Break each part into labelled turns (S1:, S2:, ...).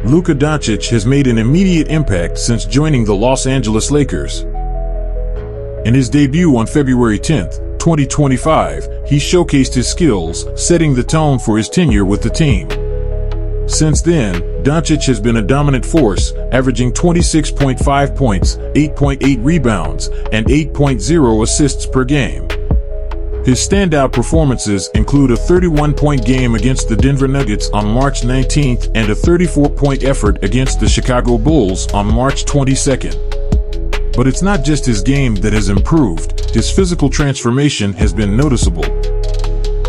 S1: Luka Dončić has made an immediate impact since joining the Los Angeles Lakers. In his debut on February 10, 2025, he showcased his skills, setting the tone for his tenure with the team. Since then, Dončić has been a dominant force, averaging 26.5 points, 8.8 rebounds, and 8.0 assists per game. His standout performances include a 31-point game against the Denver Nuggets on March 19th and a 34-point effort against the Chicago Bulls on March 22nd. But it's not just his game that has improved, his physical transformation has been noticeable.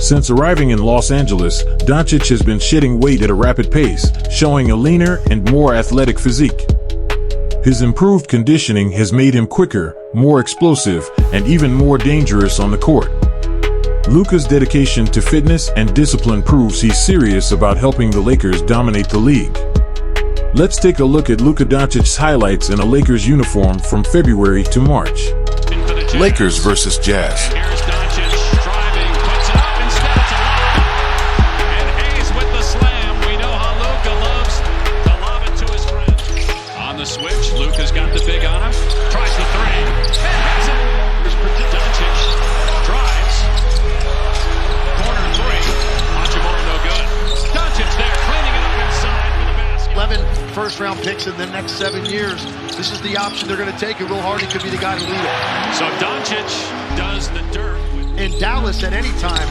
S1: Since arriving in Los Angeles, Dončić has been shedding weight at a rapid pace, showing a leaner and more athletic physique. His improved conditioning has made him quicker, more explosive, and even more dangerous on the court. Luka's dedication to fitness and discipline proves he's serious about helping the Lakers dominate the league. Let's take a look at Luka Dončić's highlights in a Lakers uniform from February to March.
S2: Lakers versus Jazz.
S3: Here's Dončić driving, puts it up instead, it's a layup. And Hayes with the slam. We know how Luka loves to lob it to his friend. On the switch, Luka's got the big on him. Tries the three. And hits it. Dončić drives. Corner three. Hachimura no good. Dončić there, cleaning it up inside for the basket.
S4: 11 first-round picks in the next 7 years. This is the option they're going to take, and Will Hardy could be the guy to lead it.
S3: So Dončić does the dirt.
S4: In Dallas at any time,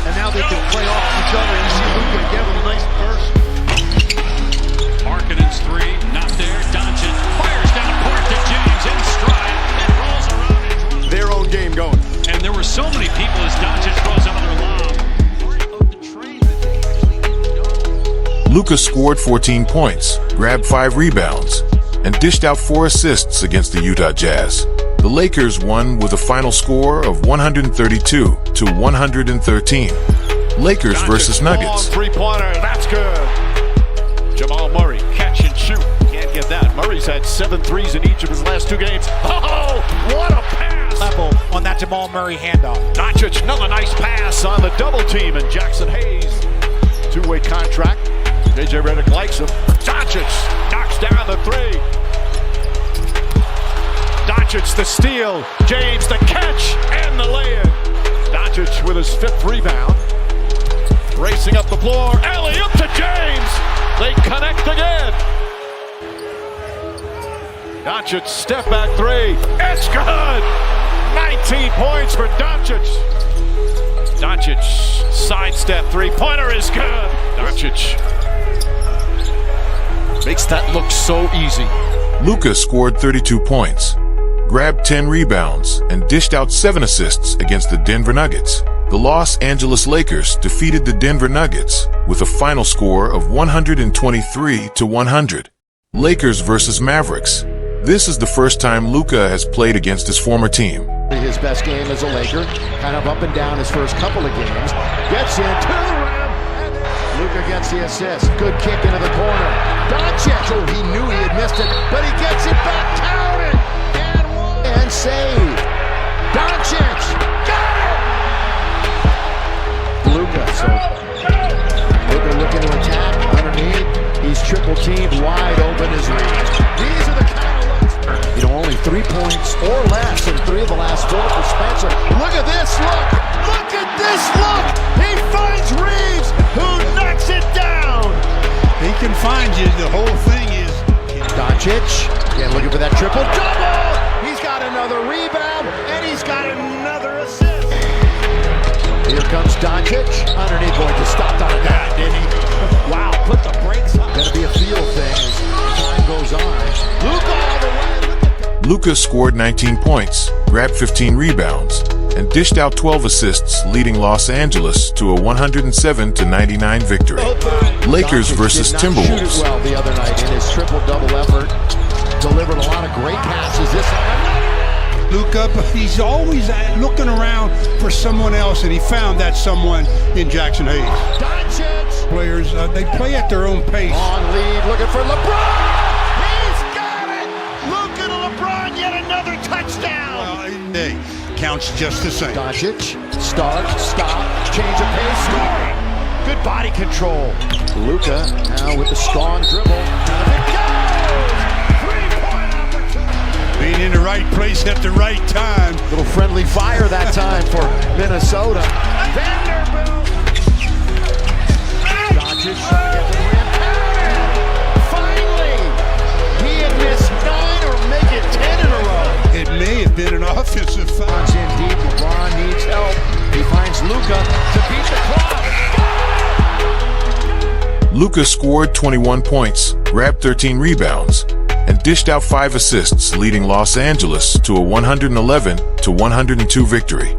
S4: and now they can play off each other. You see Luka again with a nice burst.
S3: Markkanen's three, not there. Dončić fires down court to James in stride. It rolls around and runs.
S5: Their own game going.
S3: And there were so many people as Dončić throws another lob.
S2: Luka scored 14 points, grabbed 5 rebounds, and dished out 4 assists against the Utah Jazz. The Lakers won with a final score of 132 to 113. Lakers versus Nuggets.
S5: Three-pointer, that's good. Jamal Murray, catch and shoot. Can't get that. Murray's had 7 threes in each of his last 2 games. Oh, what a pass!
S6: Level on that Jamal Murray handoff.
S5: Dončić, another nice pass on the double team, and Jackson Hayes. 2-way contract. JJ Redick likes him. Dončić knocks down the three. Dončić the steal. James the catch and the lay-in. Dončić with his 5th rebound. Racing up the floor. Alley-oop to James. They connect again. Dončić step back three. It's good. 19 points for Dončić. Dončić sidestep three-pointer is good. Dončić makes that look so easy.
S2: Luka scored 32 points, grabbed 10 rebounds, and dished out 7 assists against the Denver Nuggets. The Los Angeles Lakers defeated the Denver Nuggets with a final score of 123 to 100. Lakers versus Mavericks. This is the first time Luka has played against his former team.
S4: His best game as a Laker, kind of up and down his first couple of games. Gets into the rim. Luka gets the assist. Good kick into the corner. Dončić, oh, he knew he had missed it, but he gets it back. Counted and one and saved. Dončić got it. Luka, so Luka looking to attack underneath. He's triple teamed, wide open as reach. These are the kind of looks. Only 3 points or less in 3 of the last 4 for Spencer. Look at this look. Look at this look. He finds Reeves, who knocks it down.
S6: He can find you. The whole thing is
S4: Dončić, again looking for that triple double. He's got another rebound, and he's got another assist. Here comes Dončić. Underneath, going to stop on that, didn't he? Wow, put the brakes on. Gonna be a field thing as time goes on. Luka all the way.
S2: Luka scored 19 points, grabbed 15 rebounds, and dished out 12 assists, leading Los Angeles to a 107 to 99 victory. Lakers versus Timberwolves.
S4: Well, the other night in his triple-double effort, delivered a lot of great passes. This time,
S6: Luka, but he's always looking around for someone else, and he found that someone in Jackson Hayes.
S4: Dončić.
S6: Players, they play at their own pace.
S4: On lead, looking for LeBron. He's got it. Luka to LeBron, yet another touchdown.
S6: Well, hey, counts just the same.
S4: Dončić, start, stop, change of pace, scoring. Good body control. Luka now with the strong dribble.
S6: place at the right time.
S4: Little friendly fire that time for Minnesota. Vanderbilt. Dončić trying to get to the rim. Finally, he had missed 9 or make it 10 in a row.
S6: It may have been an offensive foul.
S4: Runs in deep. LeBron needs help. He finds Luka to beat the clock.
S2: Luka scored 21 points, grabbed 13 rebounds, and dished out 5 assists, leading Los Angeles to a 111-102 victory.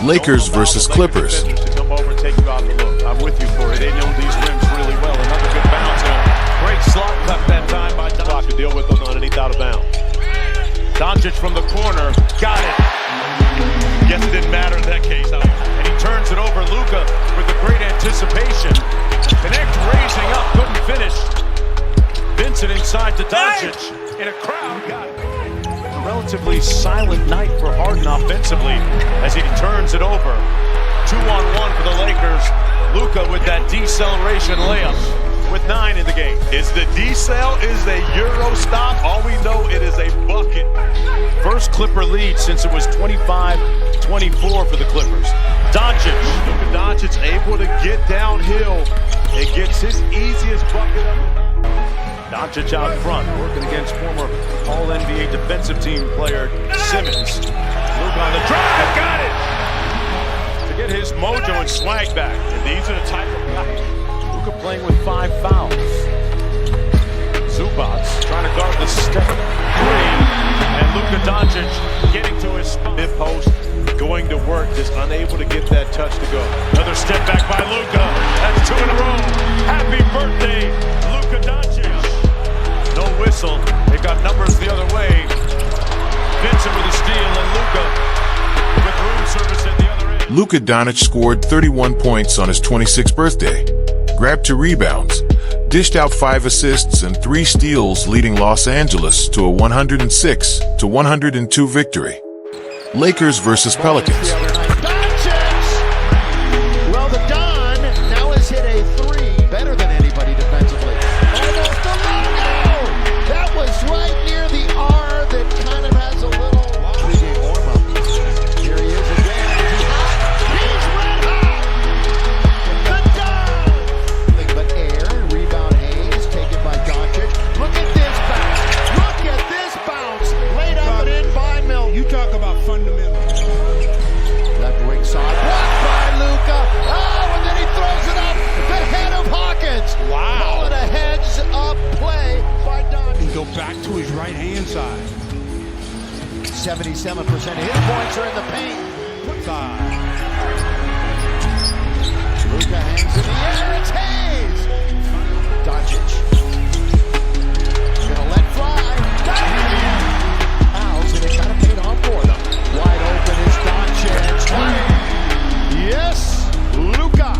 S2: Lakers versus Clippers.
S5: Come over and take you out the look. I'm with you, Corey. They know these rims really well. Another good bounce. Great slot cut that time by Dončić to deal with them underneath out of bounds. Dončić from the corner. Got it. Guess it didn't matter in that case. And he turns it over. Luka with the great anticipation. Connect, raising up, couldn't finish. Vincent inside to Dončić. In a crowd, got it. A relatively silent night for Harden offensively as he turns it over. 2-on-1 for the Lakers. Luka with that deceleration layup with 9 in the game.
S7: Is the decel, is the Euro stop? All we know, it is a bucket.
S5: First Clipper lead since it was 25-24 for the Clippers. Dončić.
S7: Luka Dončić able to get downhill and gets his easiest bucket of the
S5: Dončić out front, working against former All-NBA defensive team player Simmons. Luka on the drive, got it! To get his mojo and swag back. And these are the type of guys. Luka playing with 5 fouls. Zubac trying to guard the step 3. And Luka Dončić getting to his spot.
S7: mid-post, going to work, just unable to get that touch to go.
S5: Another step back by Luka. That's 2 in a row. Happy birthday, Luka Dončić. No whistle. They got numbers the other way. Vincent with a steal and Luka with room service at the other end.
S2: Luka Dončić scored 31 points on his 26th birthday, grabbed 2 rebounds, dished out 5 assists and 3 steals, leading Los Angeles to a 106-102 victory. Lakers versus Pelicans.
S4: Well, the Don now has hit a 3 better than anybody defensively. Almost a logo! That was right near the R that kind of has a little pregame warm-up. Here he is again. He's red hot! The Don! Nothing but air. Rebound Hayes, taken by Dončić. Look at this bounce. Look at this bounce. Laid up and in by Mill.
S6: You talk about fundamentals.
S4: Left wing side, blocked by Luka. Oh, and then he throws it up the head of Hawkins.
S6: Wow.
S4: Call it a heads-up play by Dončić.
S6: Go back to his right-hand side.
S4: 77% of his points are in the paint. Luka hangs in the air. It's Hayes. Dončić. Gonna let fly. Fouls, and it kind of paid off for them. Wide open is Dončić. Yes, Luka.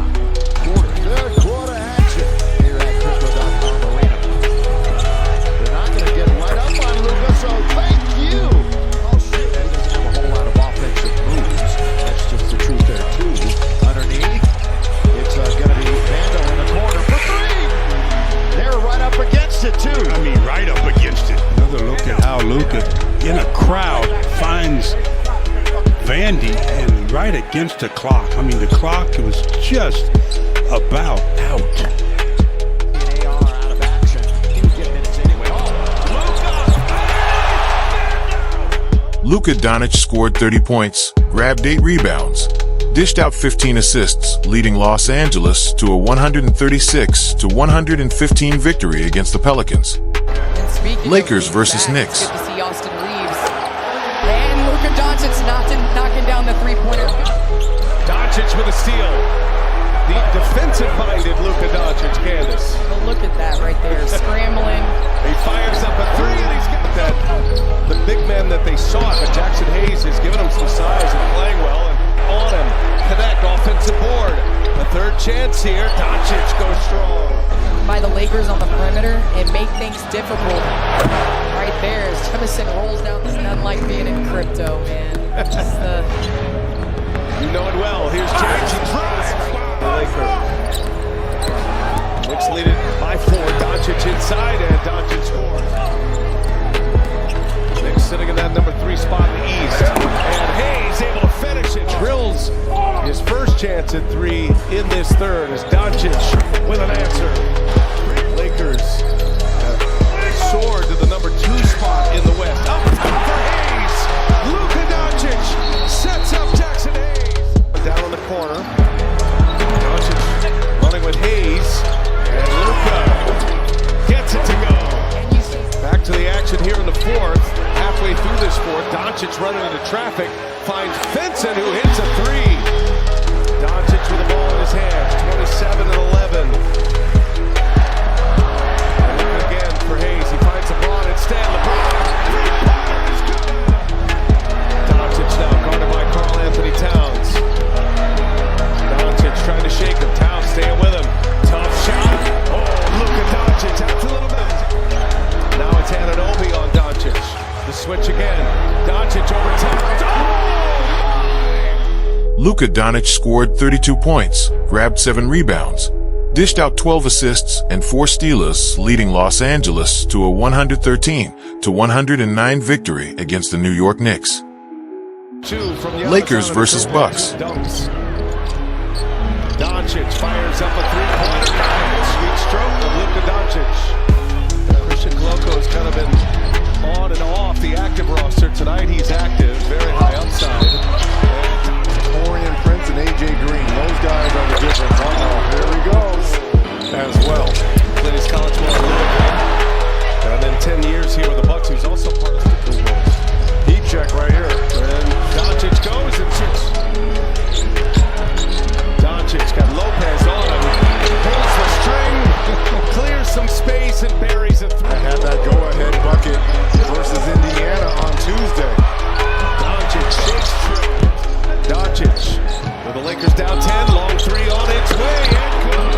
S4: Third quarter action here at Crypto.com Arena. They're not going to get right up on Luka, so thank you. Oh, shit. He doesn't have a whole lot of offensive moves. That's just the truth there, too. Underneath, it's going to be Vando in the corner for 3. They're right up against it, too.
S6: I mean, right up against it. Another look at how Luka, in a crowd, finds Vandy and right against the clock. I mean, the clock was just about out.
S4: AR out of action. He would get minutes anyway.
S2: Luka Dončić scored 30 points, grabbed 8 rebounds, dished out 15 assists, leading Los Angeles to a 136-115 victory against the Pelicans. Lakers versus Knicks.
S8: Good to see Austin Reeves. And Luka Dončić knocking down the three-pointer.
S7: Dončić with a steal. The defensive-minded Luka Dončić, Candace.
S8: But look at that right there, scrambling.
S7: He fires up a 3 and he's got that. The big man that they sought, but Jackson Hayes has given him some size and playing well. And on him, connect, offensive board. A third chance here. Dončić goes strong.
S8: By the Lakers on the perimeter and make things difficult. Right there as Jemison rolls down. It's nothing like being in crypto, man. Just
S7: You know it well. Here's James. Knicks lead it by 4. Dončić inside and Dončić scores. Knicks sitting in that that number 3 spot in the East. And Hayes able to finish it. Drills his first chance at 3 in this third as Dončić with an answer. Lakers soared to the number 2 spot in the West. Up top for Hayes. Luka Dončić sets up Jackson Hayes. Down in the corner. Dončić running with Hayes. And Luka gets it to go. Back to the action here in the fourth. Halfway through this fourth, Dončić running into traffic. Finds Vincent who hits a 3. Dončić with the ball in his hands. 27 and 11. And look again for Hayes. He finds LeBron instead. LeBron. Dončić now guarded by Karl Anthony Towns. Dončić trying to shake him. Towns staying with him. Tough shot. Oh, Luka Dončić. That's a little bit. Now it's Anunoby on Dončić. The switch again. Dončić over Towns. Oh!
S2: Luka Dončić scored 32 points, grabbed 7 rebounds, dished out 12 assists and 4 steals, leading Los Angeles to a 113-109 victory against the New York Knicks. Lakers versus Bucks.
S7: Dončić fires up a 3-pointer. Sweet stroke of Luka Dončić. Christian Koloko has kind of been on and off the active roster. Tonight he's active, very high upside.
S4: Torian Prince and AJ Green, those guys are the difference. Here he goes as well.
S7: Played his college ball in Louisville. And then 10 years here with the Bucks. He's also part of the Bulls.
S4: Heat check right here.
S7: And Dončić goes and shoots. Dončić got Lopez on him. Pulls the string, clears some space and buries it through.
S4: I had that go-ahead bucket versus Indiana on Tuesday.
S7: Dončić shakes true. Dončić with the Lakers down 10, long 3 on its way, and good.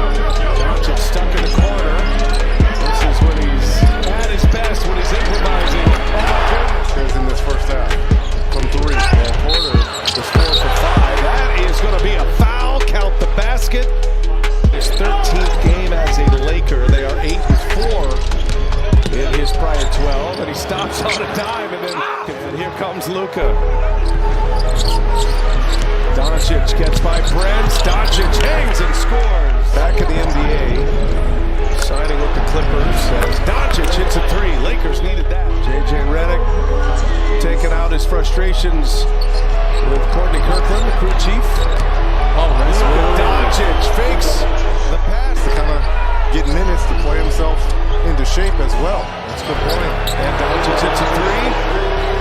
S7: Dončić stuck in the corner. This is when he's at his best, when he's improvising. Oh my goodness.
S4: In this first half, from 3.
S7: And Porter is 4 for 5. That is going to be a foul. Count the basket. His 13th game as a Laker. They are 8-4 in his prior 12, and he stops on a dime, and here comes Luka. Dončić gets by Brent. Dončić hangs and scores. Back in the NBA, signing with the Clippers. Dončić hits a 3. Lakers needed that. JJ Redick taking out his frustrations with Courtney Kirkland, the crew chief. Oh, that's Dončić fakes the pass.
S4: To kind of get minutes to play himself into shape as well. That's a good point.
S7: And Dončić hits a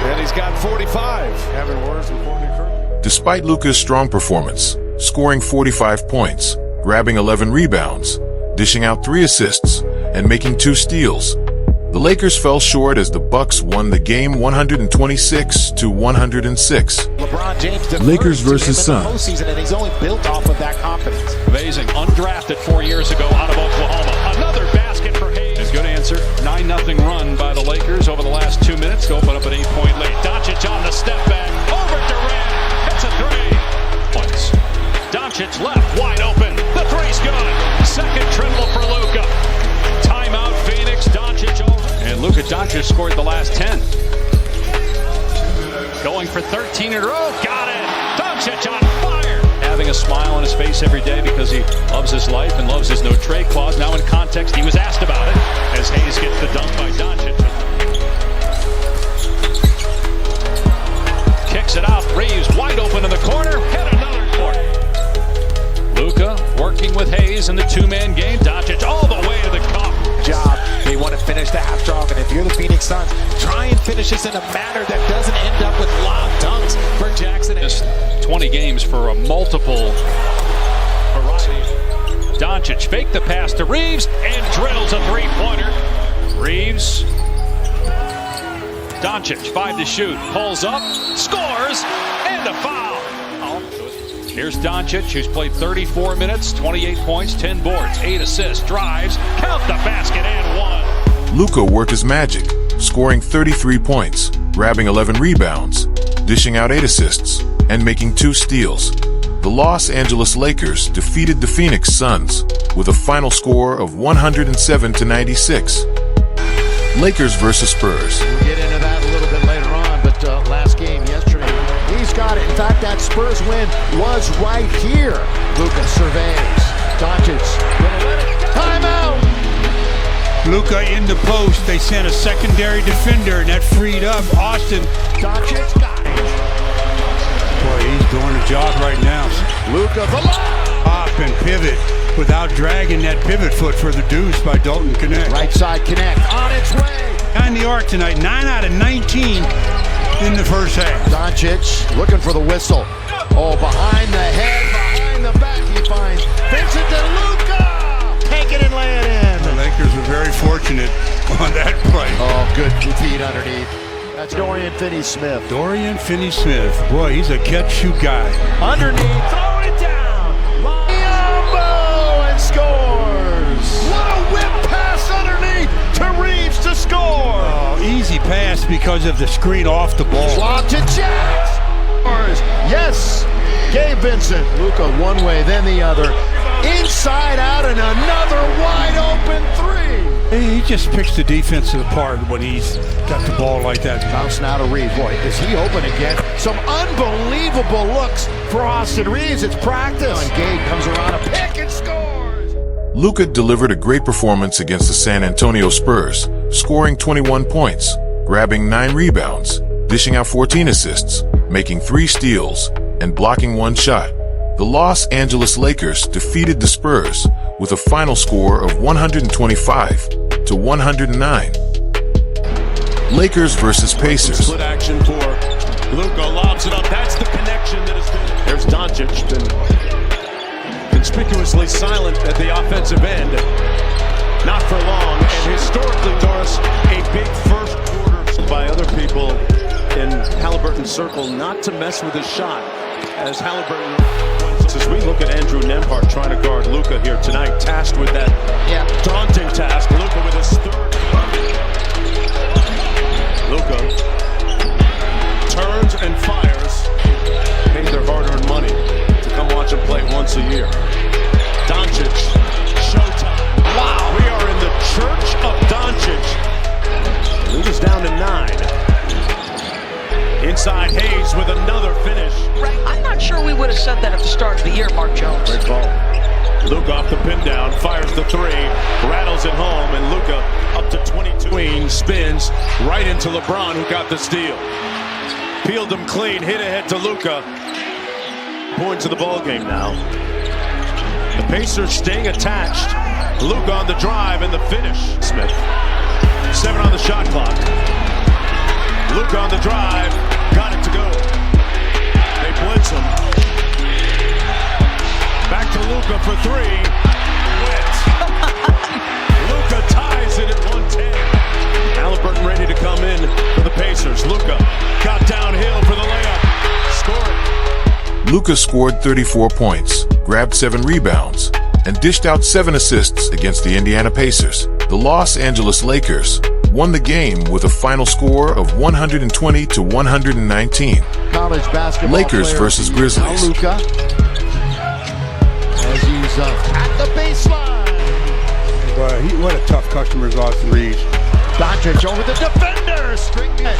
S7: 3, and he's got 45.
S4: Having words with Courtney Kirkland.
S2: Despite Luka's strong performance, scoring 45 points, grabbing 11 rebounds, dishing out 3 assists, and making 2 steals, the Lakers fell short as the Bucks won the game 126-106.
S9: LeBron James, the
S1: Lakers versus Suns.
S9: Postseason, and he's only built off of that confidence.
S3: Amazing. Undrafted 4 years ago out of Oklahoma. Another basket for Hayes. And good answer. 9-0 run by the Lakers over the last 2 minutes to open up an 8-point lead. Dončić on the step back. Over Durant. Hits a 3. Points. Dončić left. Wide open. The 3's good. Second triple for Luka. Timeout Phoenix. Dončić over. And Luka Dončić scored the last 10. Going for 13 in a row. Got it. Dončić on fire. Having a smile on his face every day because he loves his life and loves his no trade clause. Now in context, he was asked about it as Hayes gets the dunk by Dončić. Kicks it out. Reeves wide open in the corner. Hit another corner. Luka working with Hayes in the 2-man game. Dončić all the way to the cup.
S9: Job. They want to finish the half strong, and if you're the Phoenix Suns, try and finish this in a manner that doesn't end up with lob dunks for Jackson.
S3: Just 20 games for a multiple variety. Dončić faked the pass to Reeves and drills a 3-pointer. Reeves. Dončić 5 to shoot. Pulls up, scores, and a foul. Here's Dončić, who's played 34 minutes, 28 points, 10 boards, 8 assists, drives, count the basket, and 1.
S2: Luka worked his magic, scoring 33 points, grabbing 11 rebounds, dishing out 8 assists, and making 2 steals. The Los Angeles Lakers defeated the Phoenix Suns with a final score of 107-96. Lakers versus Spurs.
S4: We'll get into that a little bit later on, but got it. In fact, that Spurs win was right here. Luka surveys. Dončić gonna let it go. Timeout.
S6: Luka in the post. They sent a secondary defender, and that freed up Austin.
S4: Dončić got it.
S6: Boy, he's doing a job right now.
S4: Luka the lob.
S6: Pop and pivot without dragging that pivot foot for the deuce by Dalton Connect.
S4: Right side connect on its way.
S6: On the arc tonight, 9 out of 19 in the first half.
S4: Dončić looking for the whistle. Oh, behind the head, behind the back, he finds Vincent and Luka. Take it and lay it in.
S6: The Lakers were very fortunate on that play.
S4: Oh, good feed underneath. That's Dorian Finney-Smith.
S6: Dorian Finney-Smith. Boy, he's a catch-shoot guy.
S4: Underneath, throw it down. Yumbo and scores. What a whip pass underneath to Reeves to score.
S6: Oh, easy pass because of the screen off the ball.
S4: Lob to Jack. Scores. Yes. Gabe Vincent. Luka one way, then the other. Inside out and another wide open three.
S6: He just picks the defense apart when he's got the ball like that.
S4: Bouncing out of Reeves. Boy, is he open again? Some unbelievable looks for Austin Reeves. It's practice. And Gabe comes around a pick and scores.
S2: Luka delivered a great performance against the San Antonio Spurs, scoring 21 points, grabbing 9 rebounds, dishing out 14 assists, making 3 steals, and blocking 1 shot. The Los Angeles Lakers defeated the Spurs with a final score of 125-109. Lakers versus Pacers.
S7: Split action for Luka, lobs it up. That's the connection that is doing. There's Dončić, been conspicuously silent at the offensive end. Not for long, and historically, Doris, a big first quarter by other people in Halliburton's circle not to mess with his shot. As Halliburton, as we look at Andrew Nembhard trying to guard Luka here tonight, tasked with that daunting task. Luka with his third. Luka turns and fires. Paid their hard-earned money to come watch him play once a year. Dončić, showtime. Wow, we are in the church of Dončić. Luka's down to 9. Inside Hayes with another finish.
S10: Right. I'm not sure we would have said that at the start of the year, Mark Jones.
S7: Great ball. Luka off the pin down, fires the 3, rattles it home, and Luka up to 22. Queen spins right into LeBron, who got the steal. Peeled him clean, hit ahead to Luka. Points of the ball game now. The Pacers staying attached. Luka on the drive and the finish. Smith. 7 on the shot clock. Luka on the drive, got it to go. They blitz him. Back to Luka for 3. Wet. Luka ties it at 110. Halliburton ready to come in for the Pacers. Luka got downhill for the layup. Scored.
S2: Luka scored 34 points, grabbed 7 rebounds, and dished out 7 assists against the Indiana Pacers. The Los Angeles Lakers won the game with a final score of 120-119.
S4: College basketball
S2: Lakers versus Grizzlies.
S4: Now Luka, as he's at the baseline.
S6: Boy, what a tough customer is Austin Reeves.
S4: Dončić over the defender, stringing it.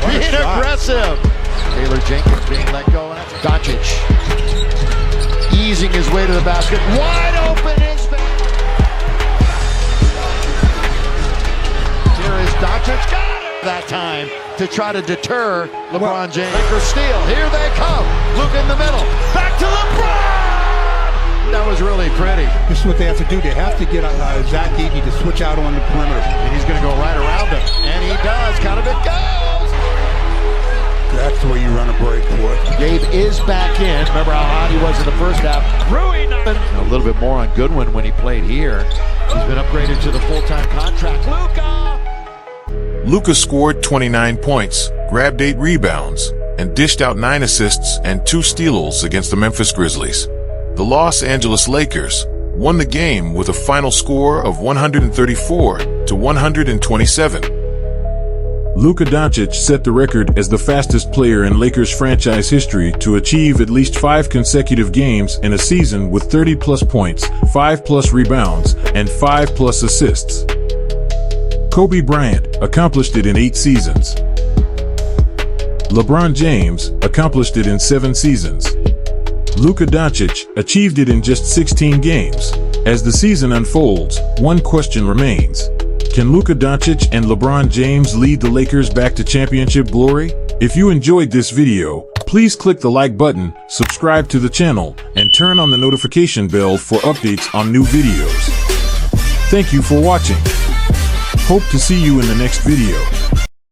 S4: Being aggressive. Taylor Jenkins being let go. Dončić easing his way to the basket. Wide open is Here is Dončić, got it that time to try to deter LeBron James. Lakers steal, here they come. Luka in the middle, back to LeBron! That was really pretty.
S6: This is what they have to do. They have to get Zach Edey to switch out on the perimeter.
S4: And he's going to go right around him. And he does, kind of it goes!
S6: That's the way you run a break, boy.
S4: Gabe is back in. Remember how hot he was in the first half. Rui nothing. A little bit more on Goodwin when he played here. He's been upgraded to the full-time contract.
S2: Luka scored 29 points, grabbed 8 rebounds, and dished out 9 assists and 2 steals against the Memphis Grizzlies. The Los Angeles Lakers won the game with a final score of 134-127.
S1: Luka Dončić set the record as the fastest player in Lakers franchise history to achieve at least 5 consecutive games in a season with 30-plus points, 5-plus rebounds, and 5-plus assists. Kobe Bryant accomplished it in 8 seasons. LeBron James accomplished it in 7 seasons. Luka Dončić achieved it in just 16 games. As the season unfolds, one question remains. Can Luka Dončić and LeBron James lead the Lakers back to championship glory? If you enjoyed this video, please click the like button, subscribe to the channel, and turn on the notification bell for updates on new videos. Thank you for watching. Hope to see you in the next video.